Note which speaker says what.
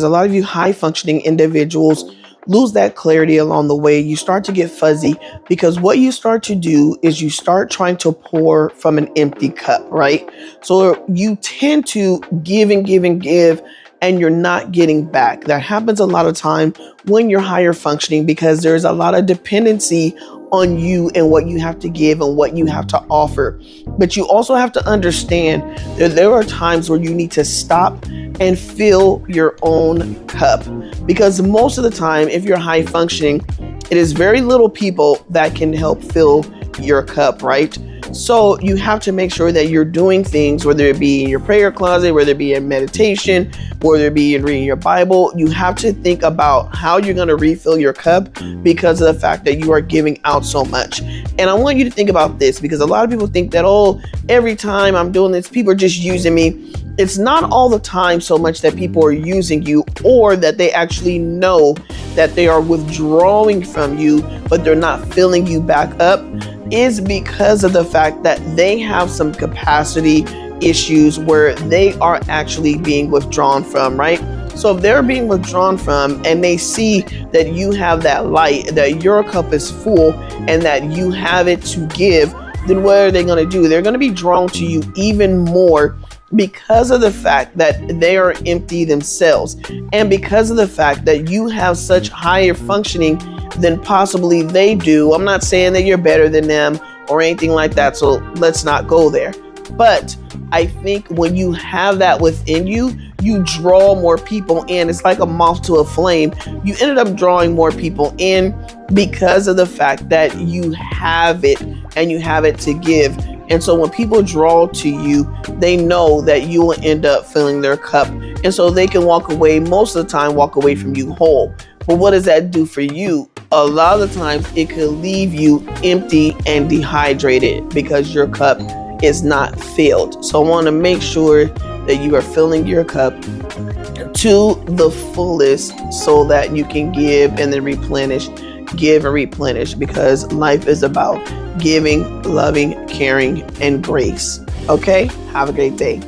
Speaker 1: A lot of you high functioning individuals lose that clarity along the way. You start to get fuzzy because what you start to do is you start trying to pour from an empty cup, right? So you tend to give and give and give, and you're not getting back. That happens a lot of time when you're higher functioning because there's a lot of dependency on you and what you have to give and what you have to offer. But you also have to understand that there are times where you need to stop and fill your own cup, because most of the time, if you're high functioning, it is very little people that can help fill your cup, right? So you have to make sure that you're doing things, whether it be in your prayer closet, whether it be in meditation, whether it be in reading your Bible. You have to think about how you're going to refill your cup because of the fact that you are giving out so much. And I want you to think about this, because a lot of people think that, oh, every time I'm doing this, people are just using me. It's not all the time so much that people are using you, or that they actually know that they are withdrawing from you, but they're not filling you back up, is because of the fact that they have some capacity issues where they are actually being withdrawn from, right? So if they're being withdrawn from and they see that you have that light, that your cup is full and that you have it to give, then what are they going to do? They're going to be drawn to you even more, because of the fact that they are empty themselves, and because of the fact that you have such higher functioning than possibly they do. I'm not saying that you're better than them or anything like that, so let's not go there. But I think when you have that within you, you draw more people in. It's like a moth to a flame. You ended up drawing more people in because of the fact that you have it and you have it to give. And so when people draw to you, they know that you will end up filling their cup. And so they can walk away, most of the time, walk away from you whole. But what does that do for you? A lot of the times it could leave you empty and dehydrated because your cup is not filled. So I want to make sure that you are filling your cup to the fullest so that you can give and then replenish, give and replenish, because life is about giving, loving, caring, and grace. Okay? Have a great day.